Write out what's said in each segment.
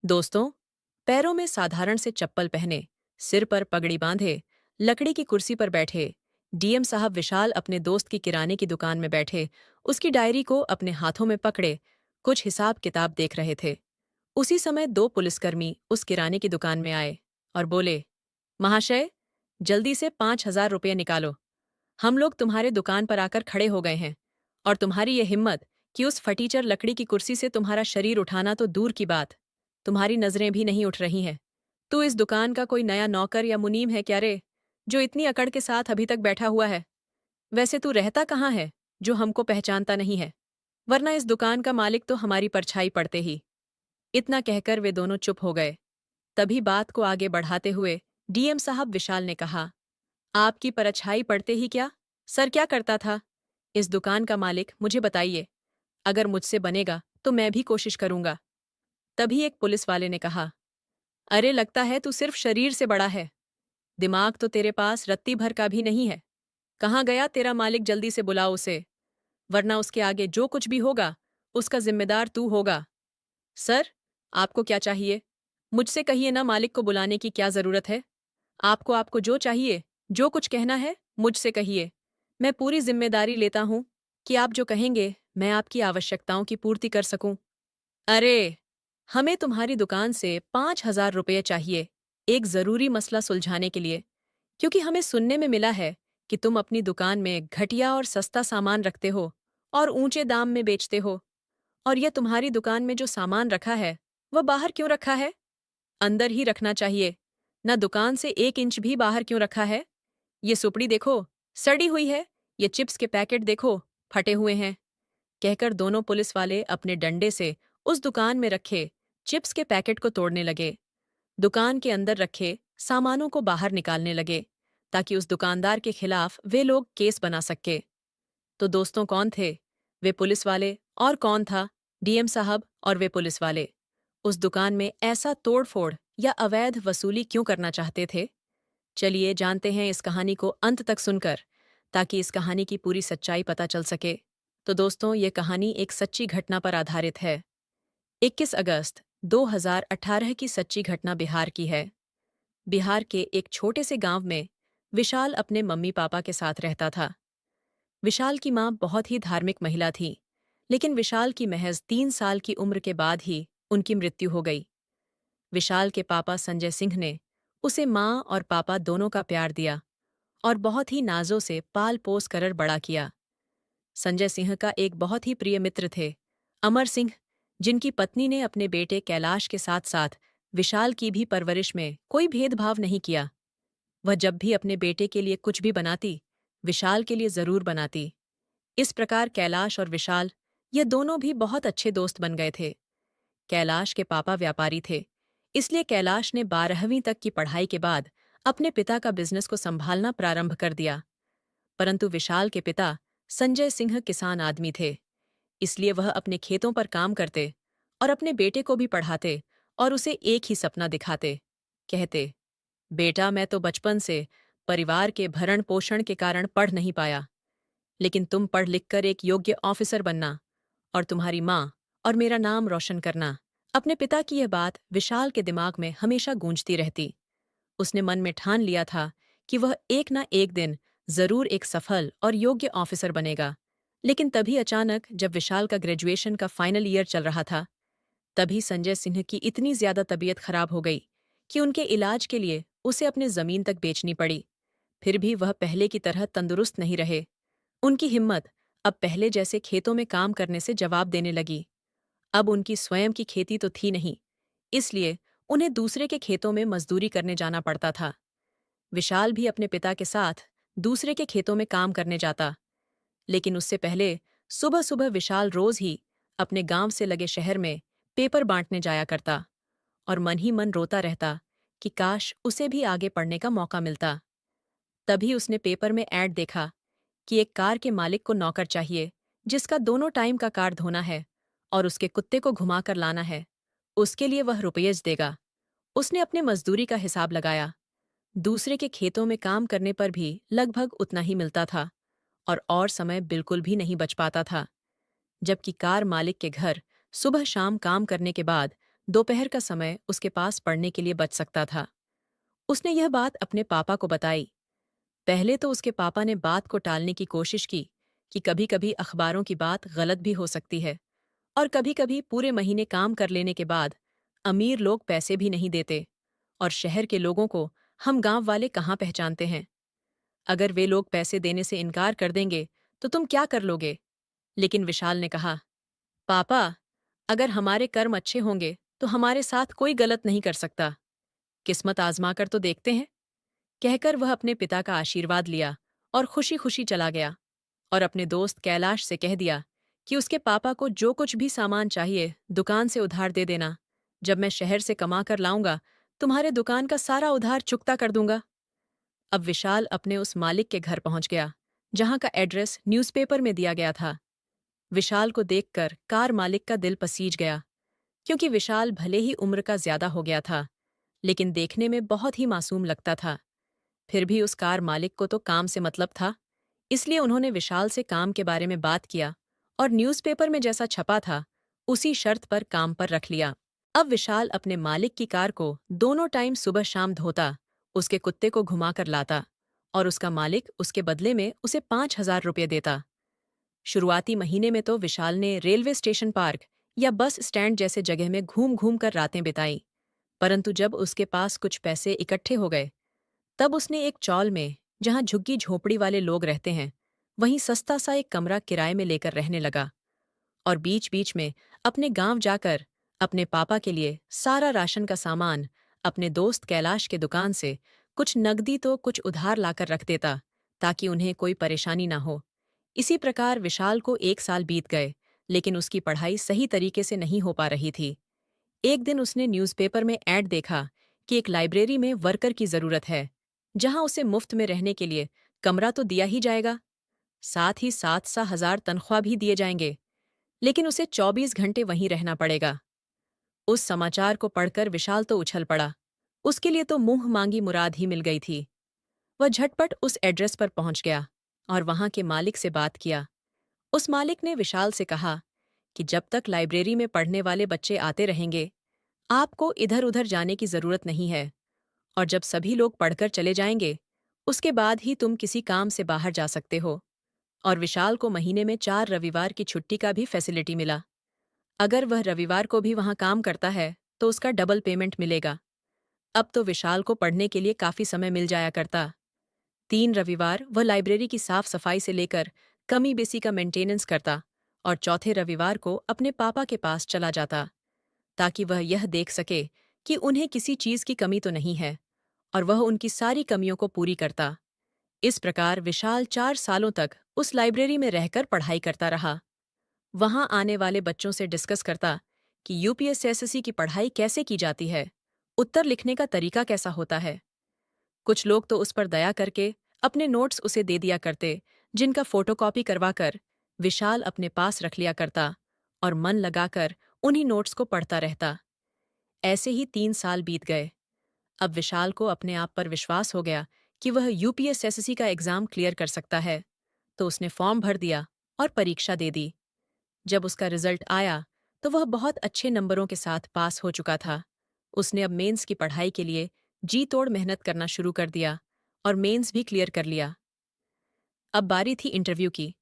दोस्तों, पैरों में साधारण से चप्पल पहने, सिर पर पगड़ी बांधे, लकड़ी की कुर्सी पर बैठे, डीएम साहब विशाल अपने दोस्त की किराने की दुकान में बैठे, उसकी डायरी को अपने हाथों में पकड़े, कुछ हिसाब किताब देख रहे थे। उसी समय दो पुलिसकर्मी उस किराने की दुकान में आए और बोले, महाशय, जल्दी से 5,000 रुपये निकालो। हम लोग तुम्हारे दुकान पर आकर खड़े हो गए हैं, और तुम्हारी ये हिम्मत कि उस फटीचर लकड़ी की कुर्सी से तुम्हारा शरीर उठाना तो दूर की बात, तुम्हारी नजरें भी नहीं उठ रही हैं। तू इस दुकान का कोई नया नौकर या मुनीम है क्या रे, जो इतनी अकड़ के साथ अभी तक बैठा हुआ है? वैसे तू रहता कहाँ है, जो हमको पहचानता नहीं है? वरना इस दुकान का मालिक तो हमारी परछाई पड़ते ही। इतना कहकर वे दोनों चुप हो गए। तभी बात को आगे बढ़ाते हुए डीएम साहब विशाल ने कहा, आपकी परछाई पड़ते ही क्या? सर क्या करता था? इस दुकान का मालिक मुझे बताइए। अगर मुझसे बनेगा तो मैं भी कोशिश करूंगा। तभी एक पुलिस वाले ने कहा, अरे लगता है तू सिर्फ शरीर से बड़ा है, दिमाग तो तेरे पास रत्ती भर का भी नहीं है। कहाँ गया तेरा मालिक? जल्दी से बुलाओ उसे, वरना उसके आगे जो कुछ भी होगा उसका जिम्मेदार तू होगा। सर, आपको क्या चाहिए? मुझसे कहिए ना, मालिक को बुलाने की क्या जरूरत है? आपको आपको जो चाहिए, जो कुछ कहना है, मुझसे कहिए। मैं पूरी जिम्मेदारी लेता हूं कि आप जो कहेंगे मैं आपकी आवश्यकताओं की पूर्ति कर सकूं। अरे, हमें तुम्हारी दुकान से 5,000 रुपये चाहिए, एक जरूरी मसला सुलझाने के लिए, क्योंकि हमें सुनने में मिला है कि तुम अपनी दुकान में घटिया और सस्ता सामान रखते हो और ऊंचे दाम में बेचते हो। और यह तुम्हारी दुकान में जो सामान रखा है, वह बाहर क्यों रखा है? अंदर ही रखना चाहिए, न दुकान से 1 इंच भी बाहर क्यों रखा है? ये सुपड़ी देखो, सड़ी हुई है। ये चिप्स के पैकेट देखो, फटे हुए हैं। कहकर दोनों पुलिस वाले अपने डंडे से उस दुकान में रखे चिप्स के पैकेट को तोड़ने लगे। दुकान के अंदर रखे सामानों को बाहर निकालने लगे, ताकि उस दुकानदार के खिलाफ वे लोग केस बना सके। तो दोस्तों, कौन थे वे पुलिस वाले, और कौन था डीएम साहब और वे पुलिस वाले? उस दुकान में ऐसा तोड़फोड़ या अवैध वसूली क्यों करना चाहते थे? चलिए जानते हैं इस कहानी को अंत तक सुनकर, ताकि इस कहानी की पूरी सच्चाई पता चल सके। तो दोस्तों, ये कहानी एक सच्ची घटना पर आधारित है। 21 अगस्त 2018 की सच्ची घटना बिहार की है। बिहार के एक छोटे से गांव में विशाल अपने मम्मी पापा के साथ रहता था। विशाल की मां बहुत ही धार्मिक महिला थी, लेकिन विशाल की महज 3 साल की उम्र के बाद ही उनकी मृत्यु हो गई। विशाल के पापा संजय सिंह ने उसे मां और पापा दोनों का प्यार दिया और बहुत ही नाजों से पाल पोस कर बड़ा किया। संजय सिंह का एक बहुत ही प्रिय मित्र थे, अमर सिंह, जिनकी पत्नी ने अपने बेटे कैलाश के साथ साथ विशाल की भी परवरिश में कोई भेदभाव नहीं किया। वह जब भी अपने बेटे के लिए कुछ भी बनाती, विशाल के लिए जरूर बनाती। इस प्रकार कैलाश और विशाल, ये दोनों भी बहुत अच्छे दोस्त बन गए थे। कैलाश के पापा व्यापारी थे, इसलिए कैलाश ने 12वीं तक की पढ़ाई के बाद अपने पिता का बिजनेस को संभालना प्रारंभ कर दिया। परंतु विशाल के पिता संजय सिंह किसान आदमी थे, इसलिए वह अपने खेतों पर काम करते और अपने बेटे को भी पढ़ाते और उसे एक ही सपना दिखाते। कहते, बेटा, मैं तो बचपन से परिवार के भरण पोषण के कारण पढ़ नहीं पाया, लेकिन तुम पढ़ लिख कर एक योग्य ऑफिसर बनना और तुम्हारी माँ और मेरा नाम रोशन करना। अपने पिता की यह बात विशाल के दिमाग में हमेशा गूंजती रहती। उसने मन में ठान लिया था कि वह एक ना एक दिन जरूर एक सफल और योग्य ऑफिसर बनेगा। लेकिन तभी अचानक, जब विशाल का ग्रेजुएशन का फाइनल ईयर चल रहा था, तभी संजय सिंह की इतनी ज्यादा तबीयत खराब हो गई कि उनके इलाज के लिए उसे अपनी जमीन तक बेचनी पड़ी। फिर भी वह पहले की तरह तंदुरुस्त नहीं रहे। उनकी हिम्मत अब पहले जैसे खेतों में काम करने से जवाब देने लगी। अब उनकी स्वयं की खेती तो थी नहीं, इसलिए उन्हें दूसरे के खेतों में मजदूरी करने जाना पड़ता था। विशाल भी अपने पिता के साथ दूसरे के खेतों में काम करने जाता, लेकिन उससे पहले सुबह सुबह विशाल रोज ही अपने गांव से लगे शहर में पेपर बांटने जाया करता और मन ही मन रोता रहता कि काश उसे भी आगे पढ़ने का मौका मिलता। तभी उसने पेपर में ऐड देखा कि एक कार के मालिक को नौकर चाहिए, जिसका दोनों टाइम का कार धोना है और उसके कुत्ते को घुमाकर लाना है। उसके लिए वह रुपये देगा। उसने अपने मजदूरी का हिसाब लगाया। दूसरे के खेतों में काम करने पर भी लगभग उतना ही मिलता था और समय बिल्कुल भी नहीं बच पाता था। जबकि कार मालिक के घर सुबह शाम काम करने के बाद दोपहर का समय उसके पास पढ़ने के लिए बच सकता था। उसने यह बात अपने पापा को बताई। पहले तो उसके पापा ने बात को टालने की कोशिश की कि कभी-कभी अखबारों की बात गलत भी हो सकती है और कभी-कभी पूरे महीने काम कर लेने के बाद अमीर लोग पैसे भी नहीं देते और शहर के लोगों को हम गांव वाले कहाँ पहचानते हैं। अगर वे लोग पैसे देने से इनकार कर देंगे तो तुम क्या कर लोगे? लेकिन विशाल ने कहा, पापा, अगर हमारे कर्म अच्छे होंगे तो हमारे साथ कोई गलत नहीं कर सकता। किस्मत आजमा कर तो देखते हैं। कहकर वह अपने पिता का आशीर्वाद लिया और खुशी खुशी चला गया और अपने दोस्त कैलाश से कह दिया कि उसके पापा को जो कुछ भी सामान चाहिए दुकान से उधार दे देना। जब मैं शहर से कमा कर लाऊंगा तुम्हारे दुकान का सारा उधार चुकता कर दूंगा। अब विशाल अपने उस मालिक के घर पहुंच गया जहां का एड्रेस न्यूज़पेपर में दिया गया था। विशाल को देखकर कार मालिक का दिल पसीज गया, क्योंकि विशाल भले ही उम्र का ज्यादा हो गया था लेकिन देखने में बहुत ही मासूम लगता था। फिर भी उस कार मालिक को तो काम से मतलब था, इसलिए उन्होंने विशाल से काम के बारे में बात किया और न्यूज़पेपर में जैसा छपा था उसी शर्त पर काम पर रख लिया। अब विशाल अपने मालिक की कार को दोनों टाइम सुबह शाम धोता, उसके कुत्ते को घुमाकर लाता और उसका मालिक उसके बदले में उसे 5,000 रुपये देता। शुरुआती महीने में तो विशाल ने रेलवे स्टेशन पार्क या बस स्टैंड जैसे जगह में घूम घूम कर रातें बिताई, परंतु जब उसके पास कुछ पैसे इकट्ठे हो गए तब उसने एक चौल में, जहां झुग्गी झोपड़ी वाले लोग रहते हैं, वहीं सस्ता सा एक कमरा किराए में लेकर रहने लगा और बीच बीच में अपने गांव जाकर अपने पापा के लिए सारा राशन का सामान अपने दोस्त कैलाश के दुकान से कुछ नकदी तो कुछ उधार लाकर रख देता, ताकि उन्हें कोई परेशानी ना हो। इसी प्रकार विशाल को 1 साल बीत गए, लेकिन उसकी पढ़ाई सही तरीके से नहीं हो पा रही थी। एक दिन उसने न्यूज़पेपर में ऐड देखा कि एक लाइब्रेरी में वर्कर की जरूरत है, जहां उसे मुफ्त में रहने के लिए कमरा तो दिया ही जाएगा, साथ ही 7,000 तनख्वाह भी दिए जाएंगे, लेकिन उसे 24 घंटे वहीं रहना पड़ेगा। उस समाचार को पढ़कर विशाल तो उछल पड़ा। उसके लिए तो मुंह मांगी मुराद ही मिल गई थी। वह झटपट उस एड्रेस पर पहुंच गया और वहां के मालिक से बात किया। उस मालिक ने विशाल से कहा कि जब तक लाइब्रेरी में पढ़ने वाले बच्चे आते रहेंगे, आपको इधर उधर जाने की जरूरत नहीं है, और जब सभी लोग पढ़कर चले जाएंगे उसके बाद ही तुम किसी काम से बाहर जा सकते हो। और विशाल को महीने में 4 रविवार की छुट्टी का भी फैसिलिटी मिला। अगर वह रविवार को भी वहां काम करता है तो उसका डबल पेमेंट मिलेगा। अब तो विशाल को पढ़ने के लिए काफी समय मिल जाया करता। 3 रविवार वह लाइब्रेरी की साफ सफाई से लेकर कमी बेसी का मेंटेनेंस करता और चौथे रविवार को अपने पापा के पास चला जाता, ताकि वह यह देख सके कि उन्हें किसी चीज की कमी तो नहीं है और वह उनकी सारी कमियों को पूरी करता। इस प्रकार विशाल 4 सालों तक उस लाइब्रेरी में रहकर पढ़ाई करता रहा। वहां आने वाले बच्चों से डिस्कस करता कि यूपीएससी की पढ़ाई कैसे की जाती है, उत्तर लिखने का तरीका कैसा होता है। कुछ लोग तो उस पर दया करके अपने नोट्स उसे दे दिया करते, जिनका फोटोकॉपी करवाकर विशाल अपने पास रख लिया करता और मन लगाकर उन्हीं नोट्स को पढ़ता रहता। ऐसे ही 3 साल बीत गए। अब विशाल को अपने आप पर विश्वास हो गया कि वह यूपीएससी का एग्जाम क्लियर कर सकता है, तो उसने फॉर्म भर दिया और परीक्षा दे दी। जब उसका रिजल्ट आया तो वह बहुत अच्छे नंबरों के साथ पास हो चुका था। उसने अब मेंस की पढ़ाई के लिए जी तोड़ मेहनत करना शुरू कर दिया और मेंस भी क्लियर कर लिया। अब बारी थी इंटरव्यू की,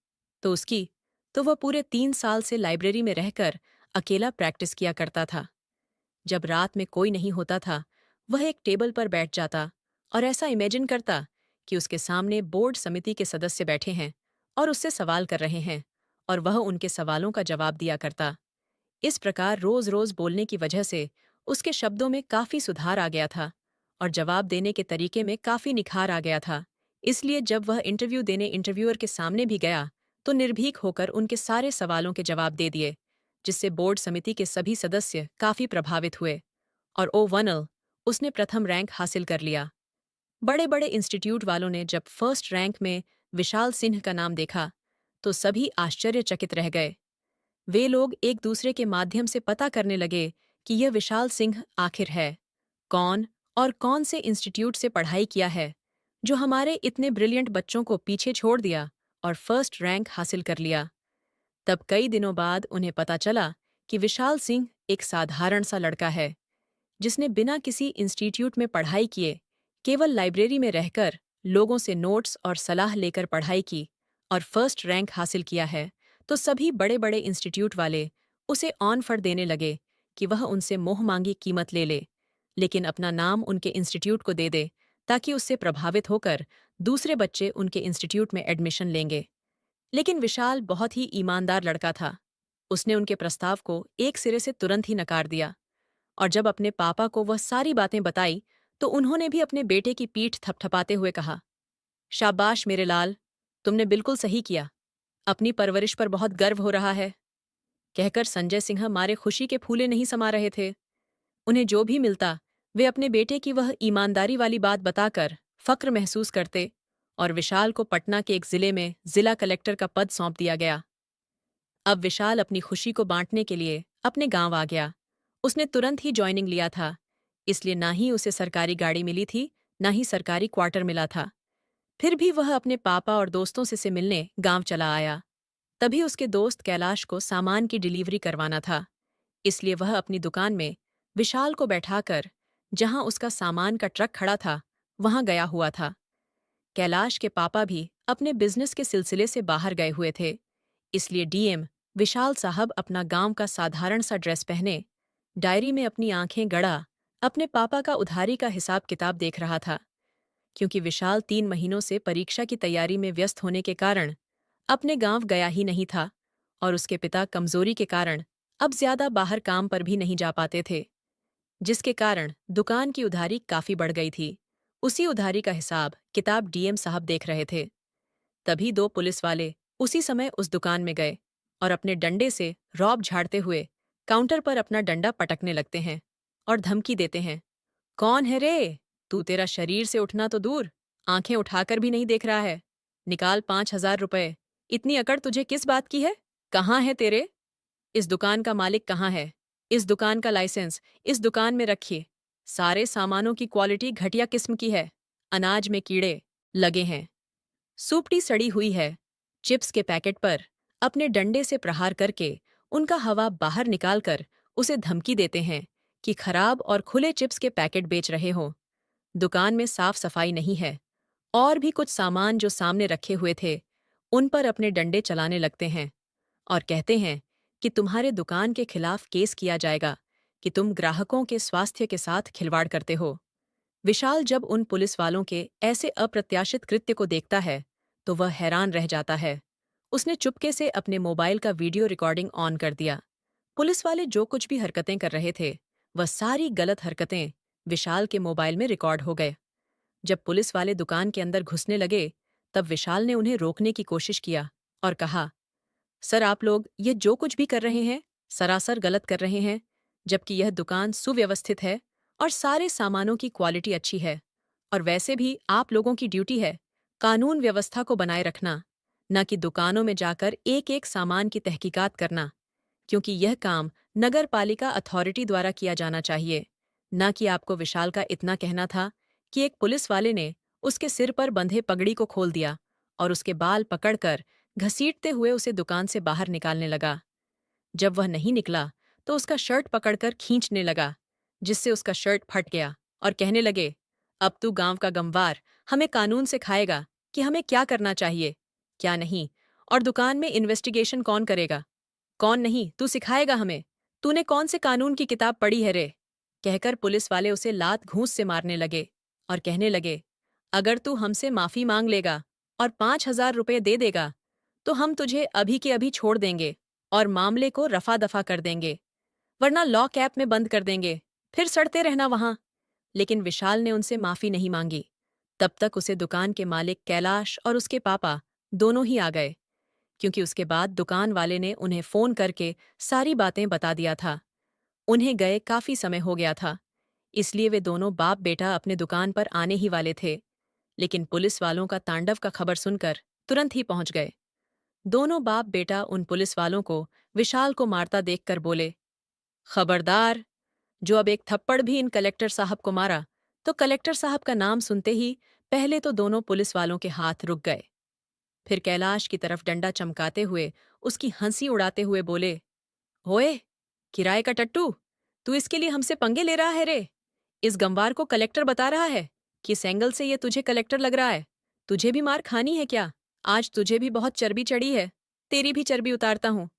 तो उसकी तो वह पूरे 3 साल से लाइब्रेरी में रहकर अकेला प्रैक्टिस किया करता था। जब रात में कोई नहीं होता था, वह एक टेबल पर बैठ जाता और ऐसा इमेजिन करता कि उसके सामने बोर्ड समिति के सदस्य बैठे हैं और उससे सवाल कर रहे हैं और वह उनके सवालों का जवाब दिया करता। इस प्रकार रोज रोज बोलने की वजह से उसके शब्दों में काफी सुधार आ गया था और जवाब देने के तरीके में काफी निखार आ गया था। इसलिए जब वह इंटरव्यू देने इंटरव्यूअर के सामने भी गया तो निर्भीक होकर उनके सारे सवालों के जवाब दे दिए, जिससे बोर्ड समिति के सभी सदस्य काफी प्रभावित हुए और ओवनल उसने प्रथम रैंक हासिल कर लिया। बड़े बड़े इंस्टीट्यूट वालों ने जब फर्स्ट रैंक में विशाल सिंह का नाम देखा तो सभी आश्चर्यचकित रह गए। वे लोग एक दूसरे के माध्यम से पता करने लगे कि यह विशाल सिंह आखिर है कौन और कौन से इंस्टीट्यूट से पढ़ाई किया है, जो हमारे इतने ब्रिलियंट बच्चों को पीछे छोड़ दिया और फर्स्ट रैंक हासिल कर लिया। तब कई दिनों बाद उन्हें पता चला कि विशाल सिंह एक साधारण सा लड़का है जिसने बिना किसी इंस्टीट्यूट में पढ़ाई किए केवल लाइब्रेरी में रहकर लोगों से नोट्स और सलाह लेकर पढ़ाई की और फर्स्ट रैंक हासिल किया है, तो सभी बड़े बड़े इंस्टीट्यूट वाले उसे ऑन फर देने लगे कि वह उनसे मोह मांगी कीमत ले ले, लेकिन अपना नाम उनके इंस्टीट्यूट को दे दे ताकि उससे प्रभावित होकर दूसरे बच्चे उनके इंस्टीट्यूट में एडमिशन लेंगे। लेकिन विशाल बहुत ही ईमानदार लड़का था। उसने उनके प्रस्ताव को एक सिरे से तुरंत ही नकार दिया, और जब अपने पापा को वह सारी बातें बताई तो उन्होंने भी अपने बेटे की पीठ थपथपाते हुए कहा, शाबाश मेरे लाल, तुमने बिल्कुल सही किया। अपनी परवरिश पर बहुत गर्व हो रहा है। कहकर संजय सिंह मारे खुशी के फूले नहीं समा रहे थे। उन्हें जो भी मिलता वे अपने बेटे की वह ईमानदारी वाली बात बताकर फक्र महसूस करते, और विशाल को पटना के एक जिले में जिला कलेक्टर का पद सौंप दिया गया। अब विशाल अपनी खुशी को बांटने के लिए अपने गांव आ गया। उसने तुरंत ही ज्वाइनिंग लिया था, इसलिए ना ही उसे सरकारी गाड़ी मिली थी, ना ही सरकारी क्वार्टर मिला था। फिर भी वह अपने पापा और दोस्तों से मिलने गांव चला आया। तभी उसके दोस्त कैलाश को सामान की डिलीवरी करवाना था, इसलिए वह अपनी दुकान में विशाल को बैठाकर जहां उसका सामान का ट्रक खड़ा था वहां गया हुआ था। कैलाश के पापा भी अपने बिजनेस के सिलसिले से बाहर गए हुए थे, इसलिए डीएम विशाल साहब अपना गांव का साधारण सा ड्रेस पहने डायरी में अपनी आंखें गड़ा अपने पापा का उधारी का हिसाब किताब देख रहा था। क्योंकि विशाल 3 महीनों से परीक्षा की तैयारी में व्यस्त होने के कारण अपने गांव गया ही नहीं था, और उसके पिता कमजोरी के कारण अब ज्यादा बाहर काम पर भी नहीं जा पाते थे, जिसके कारण दुकान की उधारी काफी बढ़ गई थी। उसी उधारी का हिसाब किताब डीएम साहब देख रहे थे। तभी 2 पुलिस वाले उसी समय उस दुकान में गए और अपने डंडे से रौब झाड़ते हुए काउंटर पर अपना डंडा पटकने लगते हैं और धमकी देते हैं, कौन है रे? तू तेरा शरीर से उठना तो दूर, आंखें उठाकर भी नहीं देख रहा है। निकाल 5,000 रुपए। इतनी अकड़ तुझे किस बात की है? कहाँ है तेरे? इस दुकान का मालिक कहाँ है? इस दुकान का लाइसेंस इस दुकान में रखिए। सारे सामानों की क्वालिटी घटिया किस्म की है। अनाज में कीड़े लगे हैं, सूपटी सड़ी हुई है। चिप्स के पैकेट पर अपने डंडे से प्रहार करके उनका हवा बाहर निकालकर उसे धमकी देते हैं कि खराब और खुले चिप्स के पैकेट बेच रहे हो। दुकान में साफ सफाई नहीं है। और भी कुछ सामान जो सामने रखे हुए थे उन पर अपने डंडे चलाने लगते हैं और कहते हैं कि तुम्हारे दुकान के खिलाफ केस किया जाएगा कि तुम ग्राहकों के स्वास्थ्य के साथ खिलवाड़ करते हो। विशाल जब उन पुलिस वालों के ऐसे अप्रत्याशित कृत्य को देखता है तो वह हैरान रह जाता है। उसने चुपके से अपने मोबाइल का वीडियो रिकॉर्डिंग ऑन कर दिया। पुलिस वाले जो कुछ भी हरकतें कर रहे थे वह सारी गलत हरकतें विशाल के मोबाइल में रिकॉर्ड हो गए। जब पुलिस वाले दुकान के अंदर घुसने लगे तब विशाल ने उन्हें रोकने की कोशिश किया और कहा, सर आप लोग ये जो कुछ भी कर रहे हैं सरासर गलत कर रहे हैं, जबकि यह दुकान सुव्यवस्थित है और सारे सामानों की क्वालिटी अच्छी है। और वैसे भी आप लोगों की ड्यूटी है कानून व्यवस्था को बनाए रखना, न कि दुकानों में जाकर एक एक सामान की तहकीकात करना, क्योंकि यह काम नगर पालिका अथॉरिटी द्वारा किया जाना चाहिए। न कि आपको विशाल का इतना कहना था कि एक पुलिस वाले ने उसके सिर पर बंधे पगड़ी को खोल दिया और उसके बाल पकड़कर घसीटते हुए उसे दुकान से बाहर निकालने लगा। जब वह नहीं निकला तो उसका शर्ट पकड़कर खींचने लगा, जिससे उसका शर्ट फट गया और कहने लगे, अब तू गांव का गंवार हमें कानून सिखाएगा कि हमें क्या करना चाहिए, क्या नहीं, और दुकान में इन्वेस्टिगेशन कौन करेगा, कौन नहीं, तू सिखाएगा हमें। तूने कौन से कानून की किताब पढ़ी है रे? कहकर पुलिस वाले उसे लात घूंस से मारने लगे और कहने लगे, अगर तू हमसे माफी मांग लेगा और 5,000 रुपये दे देगा तो हम तुझे अभी के अभी छोड़ देंगे और मामले को रफा दफा कर देंगे, वरना लॉ कैप में बंद कर देंगे, फिर सड़ते रहना वहां। लेकिन विशाल ने उनसे माफी नहीं मांगी। तब तक उसे दुकान के मालिक कैलाश और उसके पापा दोनों ही आ गए, क्योंकि उसके बाद दुकान वाले ने उन्हें फोन करके सारी बातें बता दिया था। उन्हें गए काफी समय हो गया था, इसलिए वे दोनों बाप बेटा अपने दुकान पर आने ही वाले थे, लेकिन पुलिस वालों का तांडव का खबर सुनकर तुरंत ही पहुंच गए। दोनों बाप बेटा उन पुलिस वालों को विशाल को मारता देखकर बोले, खबरदार, जो अब एक थप्पड़ भी इन कलेक्टर साहब को मारा तो कलेक्टर साहब का नाम सुनते ही पहले तो दोनों पुलिस वालों के हाथ रुक गए। फिर कैलाश की तरफ डंडा चमकाते हुए उसकी हंसी उड़ाते हुए बोले, ओए, किराए का टट्टू, तू इसके लिए हमसे पंगे ले रहा है रे? इस गंवार को कलेक्टर बता रहा है कि इस एंगल से ये तुझे कलेक्टर लग रहा है। तुझे भी मार खानी है क्या? आज तुझे भी बहुत चर्बी चढ़ी है, तेरी भी चर्बी उतारता हूँ।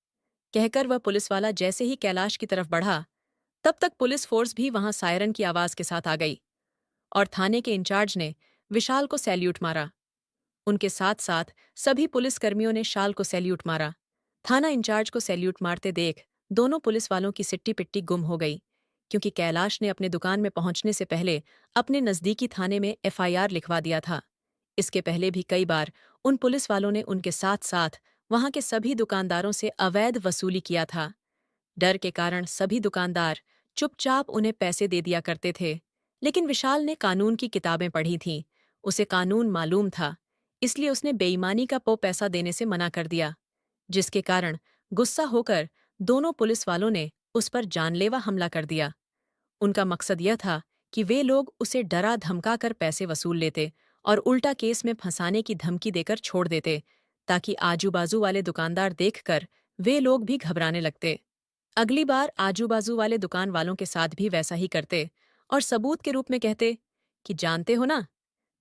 कहकर वह पुलिस वाला जैसे ही कैलाश की तरफ बढ़ा, तब तक पुलिस फोर्स भी वहां सायरन की आवाज के साथ आ गई और थाने के इंचार्ज ने विशाल को सैल्यूट मारा। उनके साथ साथ सभी पुलिसकर्मियों ने शाल को सैल्यूट मारा। थाना इंचार्ज को सैल्यूट मारते देख दोनों पुलिस वालों की सिट्टी पिट्टी गुम हो गई, क्योंकि कैलाश ने अपने दुकान में पहुंचने से पहले अपने नजदीकी थाने में एफआईआर लिखवा दिया था। इसके पहले भी कई बार उन पुलिस वालों ने उनके साथ साथ वहां के सभी दुकानदारों से अवैध वसूली किया था। डर के कारण सभी दुकानदार चुपचाप उन्हें पैसे दे दिया करते थे। लेकिन विशाल ने कानून की किताबें पढ़ी थीं, उसे कानून मालूम था, इसलिए उसने बेईमानी का पैसा देने से मना कर दिया, जिसके कारण गुस्सा होकर दोनों पुलिस वालों ने उस पर जानलेवा हमला कर दिया। उनका मकसद यह था कि वे लोग उसे डरा धमका कर पैसे वसूल लेते और उल्टा केस में फंसाने की धमकी देकर छोड़ देते, ताकि आजू बाजू वाले दुकानदार देखकर वे लोग भी घबराने लगते। अगली बार आजू बाजू वाले दुकान वालों के साथ भी वैसा ही करते और सबूत के रूप में कहते कि जानते हो ना,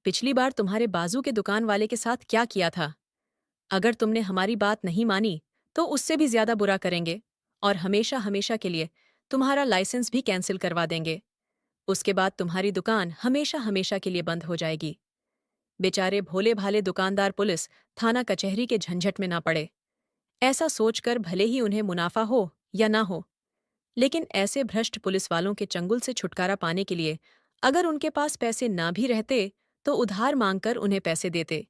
पिछली बार तुम्हारे बाजू के दुकान वाले के साथ क्या किया था। अगर तुमने हमारी बात नहीं मानी तो उससे भी ज्यादा बुरा करेंगे और हमेशा हमेशा के लिए तुम्हारा लाइसेंस भी कैंसिल करवा देंगे। उसके बाद तुम्हारी दुकान हमेशा हमेशा के लिए बंद हो जाएगी। बेचारे भोले भाले दुकानदार पुलिस थाना कचहरी के झंझट में ना पड़े। ऐसा सोचकर भले ही उन्हें मुनाफा हो या ना हो, लेकिन ऐसे भ्रष्ट पुलिस वालों के चंगुल से छुटकारा पाने के लिए अगर उनके पास पैसे ना भी रहते तो उधार मांगकर उन्हें पैसे देते।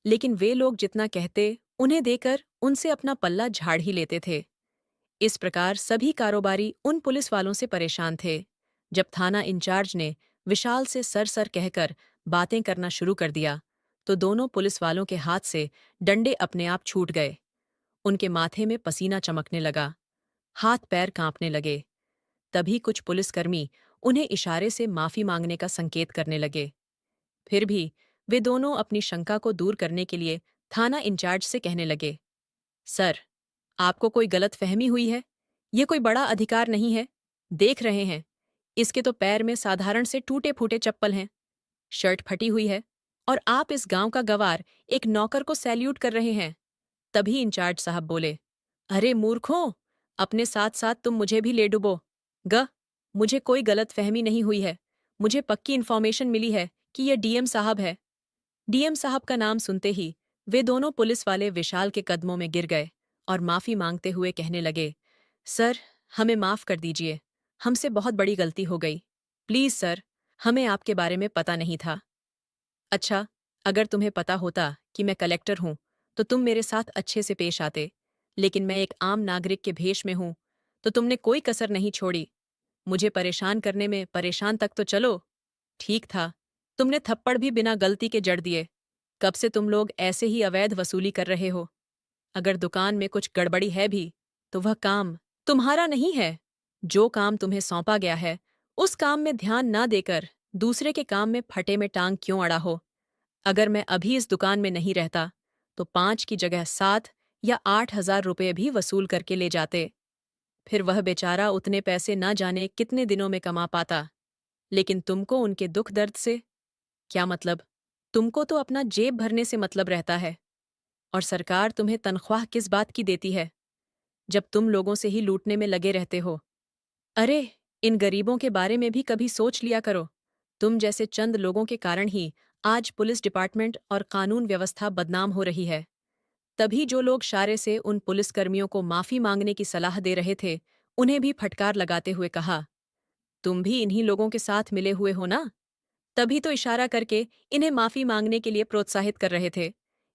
लेकिन वे लोग जितना कहते उन्हें देकर उनसे अपना पल्ला झाड़ ही लेते थे। इस प्रकार सभी कारोबारी उन पुलिस वालों से परेशान थे। जब थाना इंचार्ज ने विशाल से सर सर कहकर बातें करना शुरू कर दिया, तो दोनों पुलिस वालों के हाथ से डंडे अपने आप छूट गए। उनके माथे में पसीना चमकने लगा, हाथ पैर कांपने लगे। तभी कुछ पुलिसकर्मी उन्हें इशारे से माफी मांगने का संकेत करने लगे। फिर भी वे दोनों अपनी शंका को दूर करने के लिए थाना इंचार्ज से कहने लगे, सर, आपको कोई गलतफहमी हुई है। ये कोई बड़ा अधिकार नहीं है। देख रहे हैं, इसके तो पैर में साधारण से टूटे फूटे चप्पल हैं, शर्ट फटी हुई है, और आप इस गांव का गवार एक नौकर को सैल्यूट कर रहे हैं। तभी इंचार्ज साहब बोले, अरे मूर्खों, अपने साथ साथ तुम मुझे भी ले डुबो। मुझे कोई गलतफहमी नहीं हुई है। मुझे पक्की इन्फॉर्मेशन मिली है कि यह डीएम साहब है। डीएम साहब का नाम सुनते ही वे दोनों पुलिस वाले विशाल के कदमों में गिर गए और माफी मांगते हुए कहने लगे, सर, हमें माफ कर दीजिए, हमसे बहुत बड़ी गलती हो गई। प्लीज सर, हमें आपके बारे में पता नहीं था। अच्छा, अगर तुम्हें पता होता कि मैं कलेक्टर हूं तो तुम मेरे साथ अच्छे से पेश आते, लेकिन मैं एक आम नागरिक के भेष में हूं तो तुमने कोई कसर नहीं छोड़ी। मुझे परेशान करने में परेशान तक तो चलो। ठीक था, तुमने थप्पड़ भी बिना गलती के जड़ दिए। कब से तुम लोग ऐसे ही अवैध वसूली कर रहे हो? अगर दुकान में कुछ गड़बड़ी है भी तो वह काम तुम्हारा नहीं है। जो काम तुम्हें सौंपा गया है उस काम में ध्यान ना देकर दूसरे के काम में फटे में टांग क्यों अड़ा हो? अगर मैं अभी इस दुकान में नहीं रहता तो 5 की जगह 7 या 8,000 रुपये भी वसूल करके ले जाते। फिर वह बेचारा उतने पैसे ना जाने कितने दिनों में कमा पाता। लेकिन तुमको उनके दुख दर्द से क्या मतलब? तुमको तो अपना जेब भरने से मतलब रहता है। और सरकार तुम्हें तनख्वाह किस बात की देती है, जब तुम लोगों से ही लूटने में लगे रहते हो? अरे, इन गरीबों के बारे में भी कभी सोच लिया करो। तुम जैसे चंद लोगों के कारण ही आज पुलिस डिपार्टमेंट और कानून व्यवस्था बदनाम हो रही है। तभी जो लोग इशारे से उन पुलिसकर्मियों को माफी मांगने की सलाह दे रहे थे, उन्हें भी फटकार लगाते हुए कहा, तुम भी इन्हीं लोगों के साथ मिले हुए हो ना? तभी तो इशारा करके इन्हें माफी मांगने के लिए प्रोत्साहित कर रहे थे।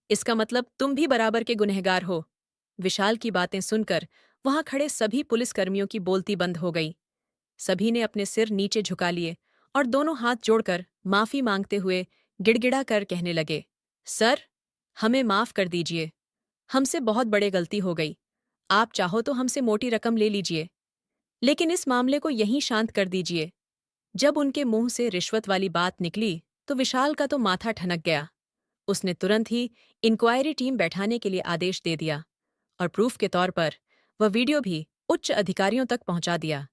इसका मतलब तुम भी बराबर के गुनहगार हो। विशाल की बातें सुनकर वहां खड़े सभी पुलिसकर्मियों की बोलती बंद हो गई। सभी ने अपने सिर नीचे झुका लिए और दोनों हाथ जोड़कर माफी मांगते हुए गिड़गिड़ा कर कहने लगे, सर, हमें माफ कर दीजिए। हमसे बहुत बड़े गलती हो गई। आप चाहो तो हमसे मोटी रकम ले लीजिए, लेकिन इस मामले को यहीं शांत कर दीजिए। जब उनके मुंह से रिश्वत वाली बात निकली तो विशाल का तो माथा ठनक गया। उसने तुरंत ही इंक्वायरी टीम बैठाने के लिए आदेश दे दिया और प्रूफ के तौर पर वह वीडियो भी उच्च अधिकारियों तक पहुंचा दिया।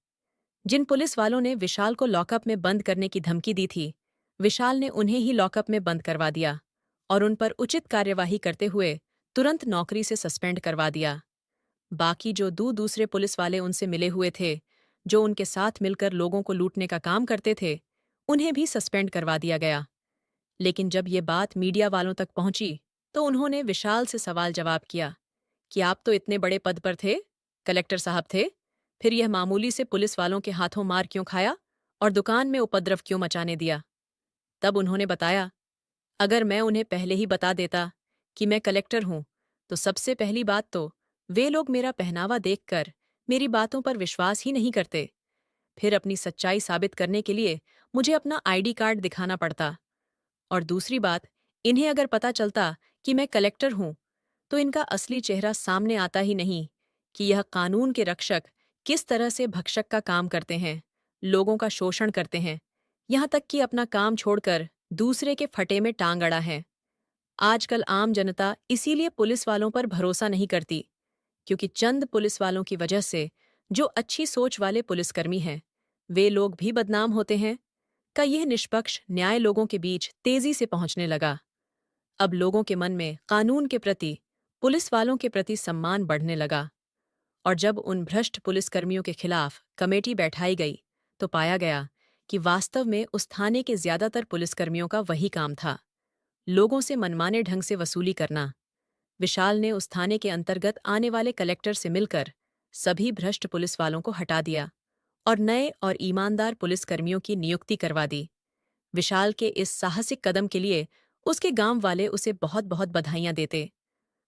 जिन पुलिस वालों ने विशाल को लॉकअप में बंद करने की धमकी दी थी, विशाल ने उन्हें ही लॉकअप में बंद करवा दिया और उन पर उचित कार्यवाही करते हुए तुरंत नौकरी से सस्पेंड करवा दिया। बाकी जो दूसरे पुलिस वाले उनसे मिले हुए थे, जो उनके साथ मिलकर लोगों को लूटने का काम करते थे, उन्हें भी सस्पेंड करवा दिया गया। लेकिन जब ये बात मीडिया वालों तक पहुंची, तो उन्होंने विशाल से सवाल जवाब किया कि आप तो इतने बड़े पद पर थे, कलेक्टर साहब थे, फिर यह मामूली से पुलिस वालों के हाथों मार क्यों खाया और दुकान में उपद्रव क्यों मचाने दिया? तब उन्होंने बताया, अगर मैं उन्हें पहले ही बता देता कि मैं कलेक्टर हूं, तो सबसे पहली बात तो वे लोग मेरा पहनावा देखकर मेरी बातों पर विश्वास ही नहीं करते। फिर अपनी सच्चाई साबित करने के लिए मुझे अपना आईडी कार्ड दिखाना पड़ता। और दूसरी बात, इन्हें अगर पता चलता कि मैं कलेक्टर हूं, तो इनका असली चेहरा सामने आता ही नहीं कि यह कानून के रक्षक किस तरह से भक्षक का काम करते हैं, लोगों का शोषण करते हैं, यहां तक कि अपना काम छोड़कर दूसरे के फटे में टांग अड़ा है। आजकल आम जनता इसीलिए पुलिस वालों पर भरोसा नहीं करती, क्योंकि चंद पुलिस वालों की वजह से जो अच्छी सोच वाले पुलिसकर्मी हैं, वे लोग भी बदनाम होते हैं। का यह निष्पक्ष न्याय लोगों के बीच तेजी से पहुंचने लगा। अब लोगों के मन में कानून के प्रति, पुलिस वालों के प्रति सम्मान बढ़ने लगा। और जब उन भ्रष्ट पुलिसकर्मियों के खिलाफ कमेटी बैठाई गई, तो पाया गया कि वास्तव में उस थाने के ज्यादातर पुलिसकर्मियों का वही काम था, लोगों से मनमाने ढंग से वसूली करना। विशाल ने उस थाने के अंतर्गत आने वाले कलेक्टर से मिलकर सभी भ्रष्ट पुलिस वालों को हटा दिया और नए और ईमानदार पुलिसकर्मियों की नियुक्ति करवा दी। विशाल के इस साहसिक कदम के लिए उसके गांव वाले उसे बहुत बहुत बधाइयां देते,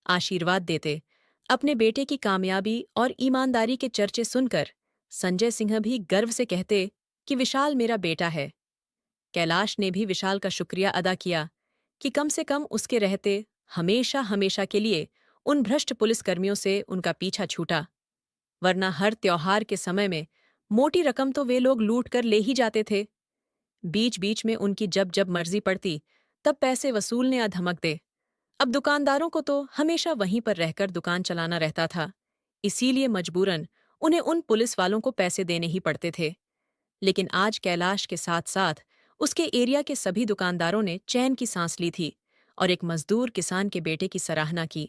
आशीर्वाद देते। अपने बेटे की कामयाबी और ईमानदारी के चर्चे सुनकर संजय सिंह भी गर्व से कहते कि विशाल मेरा बेटा है। कैलाश ने भी विशाल का शुक्रिया अदा किया कि कम से कम उसके रहते हमेशा हमेशा के लिए उन भ्रष्ट पुलिसकर्मियों से उनका पीछा छूटा, वरना हर त्योहार के समय में मोटी रकम तो वे लोग लूट कर ले ही जाते थे। बीच बीच में उनकी जब जब मर्जी पड़ती, तब पैसे वसूलने आ धमक दे। अब दुकानदारों को तो हमेशा वहीं पर रहकर दुकान चलाना रहता था, इसीलिए मजबूरन उन्हें उन पुलिस वालों को पैसे देने ही पड़ते थे। लेकिन आज कैलाश के साथ साथ उसके एरिया के सभी दुकानदारों ने चैन की सांस ली थी और एक मजदूर किसान के बेटे की सराहना की।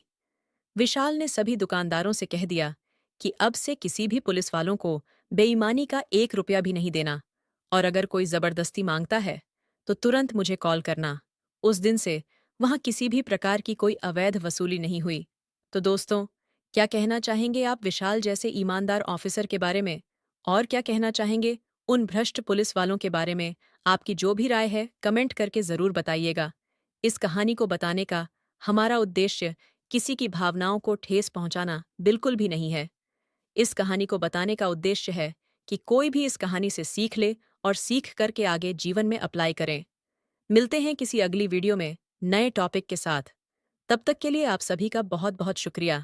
विशाल ने सभी दुकानदारों से कह दिया कि अब से किसी भी पुलिस वालों को बेईमानी का 1 रुपया भी नहीं देना, और अगर कोई जबरदस्ती मांगता है तो तुरंत मुझे कॉल करना। उस दिन से वहां किसी भी प्रकार की कोई अवैध वसूली नहीं हुई। तो दोस्तों, क्या कहना चाहेंगे आप विशाल जैसे ईमानदार ऑफिसर के बारे में? और क्या कहना चाहेंगे उन भ्रष्ट पुलिस वालों के बारे में? आपकी जो भी राय है कमेंट करके जरूर बताइएगा। इस कहानी को बताने का हमारा उद्देश्य किसी की भावनाओं को ठेस पहुंचाना बिल्कुल भी नहीं है। इस कहानी को बताने का उद्देश्य है कि कोई भी इस कहानी से सीख ले और सीख करके आगे जीवन में अप्लाई करें। मिलते हैं किसी अगली वीडियो में नए टॉपिक के साथ। तब तक के लिए आप सभी का बहुत बहुत शुक्रिया।